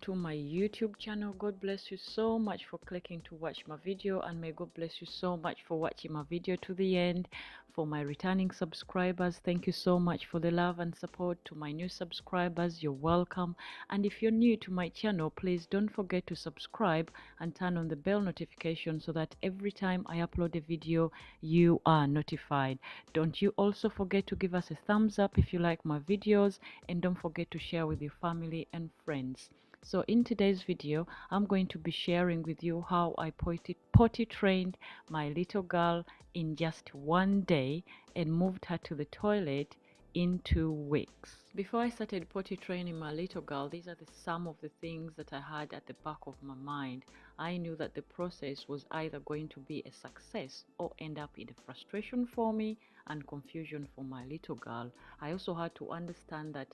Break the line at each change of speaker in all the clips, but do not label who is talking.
to my YouTube channel. God bless you so much for clicking to watch my video, and may God bless you so much for watching my video to the end. For my returning subscribers, thank you so much for the love and support. To my new subscribers, you're welcome. And if you're new to my channel, please don't forget to subscribe and turn on the bell notification so that every time I upload a video, you are notified. Don't you also forget to give us a thumbs up if you like my videos, and don't forget to share with your family and friends. So in today's video, I'm going to be sharing with you how I potty trained my little girl in just one day and moved her to the toilet in 2 weeks. Before I started potty training my little girl, these are some of the things that I had at the back of my mind. I knew that the process was either going to be a success or end up in a frustration for me and confusion for my little girl. I also had to understand that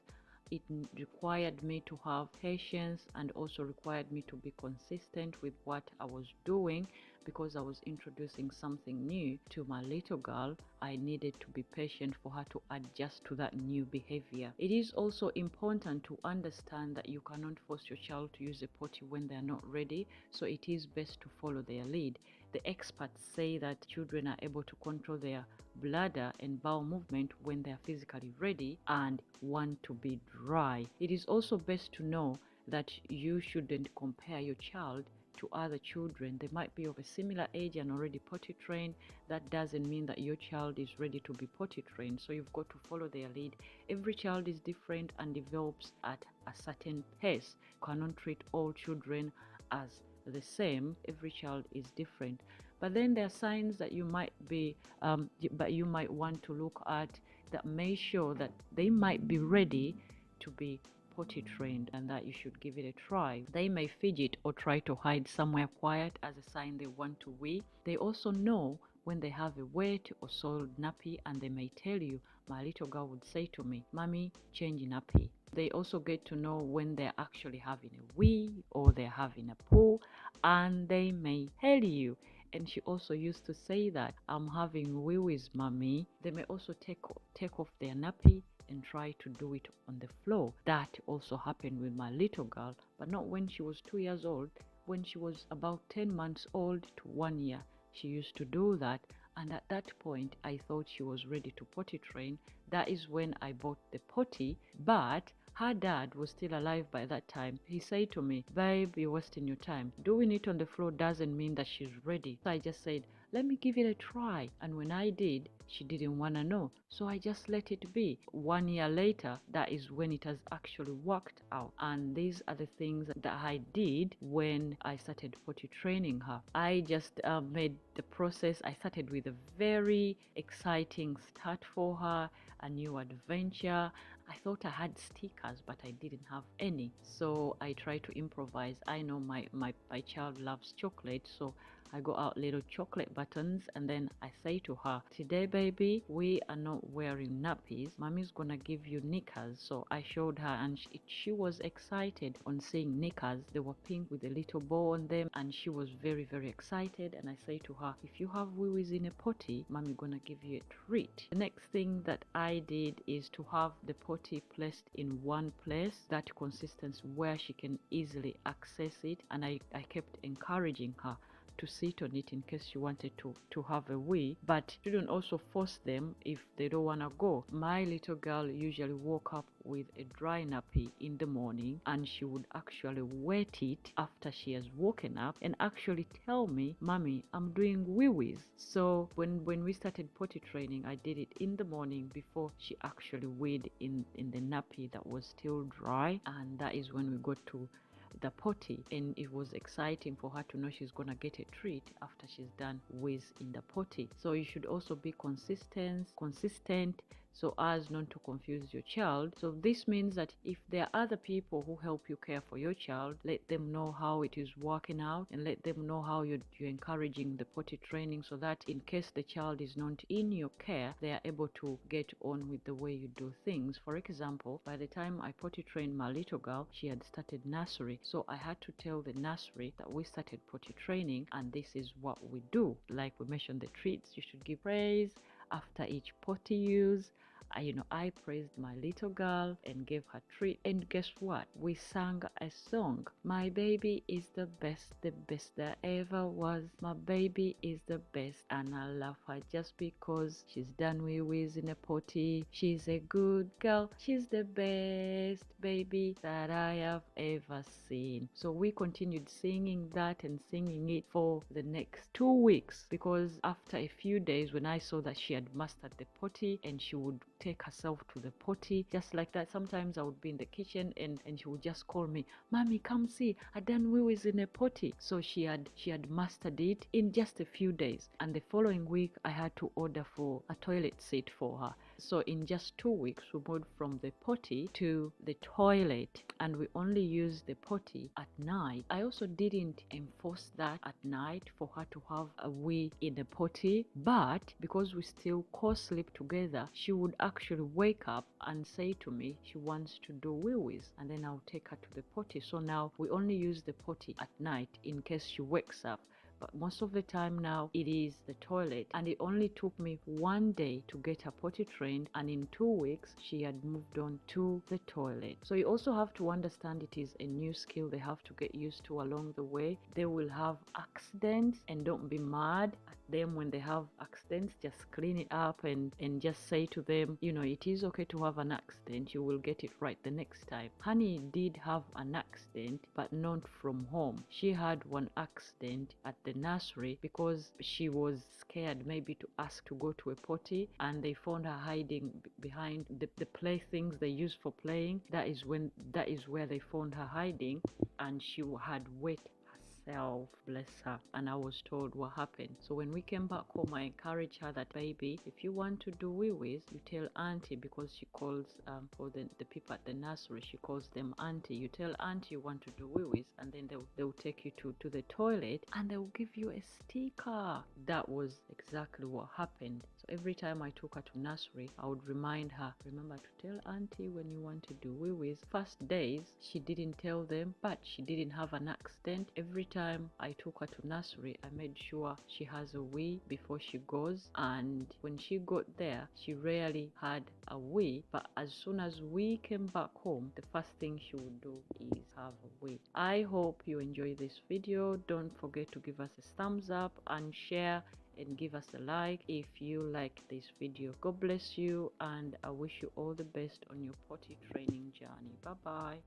it required me to have patience and also required me to be consistent with what I was doing, because I was introducing something new to my little girl. I needed to be patient for her to adjust to that new behavior. It is also important to understand that you cannot force your child to use a potty when they are not ready, so it is best to follow their lead. The experts say that children are able to control their bladder and bowel movement when they are physically ready and want to be dry. It is also best to know that you shouldn't compare your child to other children. They might be of a similar age and already potty trained. That doesn't mean that your child is ready to be potty trained, so you've got to follow their lead. Every child is different and develops at a certain pace. You cannot treat all children as the same. Every child is different. But then there are signs that you might want to look at that may show that they might be ready to be potty trained, and that you should give it a try. They may fidget or try to hide somewhere quiet as a sign they want to wee. They also know when they have a wet or soiled nappy, and they may tell you. My little girl would say to me, "Mommy, change nappy." They also get to know when they're actually having a wee or they're having a poo, and they may tell you. And she also used to say that, "I'm having wee-wees, mommy." They may also take off their nappy and try to do it on the floor. That also happened with my little girl, but not when she was 2 years old. When she was about 10 months old to 1 year, she used to do that. And at that point, I thought she was ready to potty train. That is when I bought the potty, but her dad was still alive by that time. He said to me, "Babe, you're wasting your time. Doing it on the floor doesn't mean that she's ready." So I just said, "Let me give it a try." And when I did, she didn't want to know. So I just let it be. 1 year later, that is when it has actually worked out. And these are the things that I did when I started potty training her. I just made the process. I started with a very exciting start for her, a new adventure. I thought I had stickers, but I didn't have any. So I tried to improvise. I know my child loves chocolate, so I got out little chocolate buttons, and then I say to her, "Today, baby, we are not wearing nappies. Mommy's gonna give you knickers." So I showed her, and she was excited on seeing knickers. They were pink with a little bow on them, and she was very, very excited. And I say to her, "If you have wee-wees in a potty, mommy gonna give you a treat." The next thing that I did is to have the potty placed in one place, that consistency where she can easily access it, and I kept encouraging her to sit on it in case she wanted to have a wee, but shouldn't also force them if they don't want to go. My little girl usually woke up with a dry nappy in the morning, and she would actually wet it after she has woken up and actually tell me, "Mommy, I'm doing wee-wees." So when we started potty training, I did it in the morning before she actually weed in the nappy that was still dry, and that is when we got to the potty, and it was exciting for her to know she's gonna get a treat after she's done with in the potty. So you should also be consistent so as not to confuse your child. So this means that if there are other people who help you care for your child, let them know how it is working out, and let them know how you're encouraging the potty training, so that in case the child is not in your care, they are able to get on with the way you do things. For example, by the time I potty trained my little girl, she had started nursery. So I had to tell the nursery that we started potty training, and this is what we do. Like we mentioned the treats, you should give praise after each potty use, I praised my little girl and gave her treat. And guess what? We sang a song. My baby is the best there ever was. My baby is the best, and I love her just because she's done wee-wees in a potty. She's a good girl. She's the best baby that I have ever seen. So we continued singing that and singing it for the next 2 weeks, because after a few days, when I saw that she had mastered the potty and she would take herself to the potty just like that, sometimes I would be in the kitchen and she would just call me, "Mommy, come see, I done wee-wees in a potty." So she had mastered it in just a few days, and the following week I had to order for a toilet seat for her. So in just 2 weeks, we moved from the potty to the toilet, and we only used the potty at night. I also didn't enforce that at night for her to have a wee in the potty, but because we still co-sleep together, she would actually wake up and say to me she wants to do wee-wees, and then I'll take her to the potty. So now we only use the potty at night in case she wakes up. But most of the time now it is the toilet, and it only took me 1 day to get her potty trained, and in 2 weeks she had moved on to the toilet. So you also have to understand it is a new skill they have to get used to along the way. They will have accidents, and don't be mad at them when they have accidents. Just clean it up and just say to them, it is okay to have an accident. You will get it right the next time. Honey did have an accident, but not from home. She had one accident at the nursery because she was scared maybe to ask to go to a potty, and they found her hiding behind the playthings they use for playing. That is where they found her hiding, and she had wet herself, bless her. And I was told what happened. So when we came back home, I encouraged her that, baby, if you want to do wee-wees, you tell auntie, because she calls for the people at the nursery, she calls them auntie. You tell auntie you want to do wee-wees, and then they'll take you to the toilet, and they'll give you a sticker. That was exactly what happened. So every time I took her to nursery, I would remind her, remember to tell auntie when you want to do wee-wees. First days she didn't tell them, but she didn't have an accident. Every time I took her to nursery, I made sure she has a wee before she goes, and when she got there, she rarely had a wee. But as soon as we came back home, the first thing she would do is have a wee. I hope you enjoy this video. Don't forget to give us a thumbs up and share and give us a like if you like this video. God bless you, and I wish you all the best on your potty training journey. Bye bye.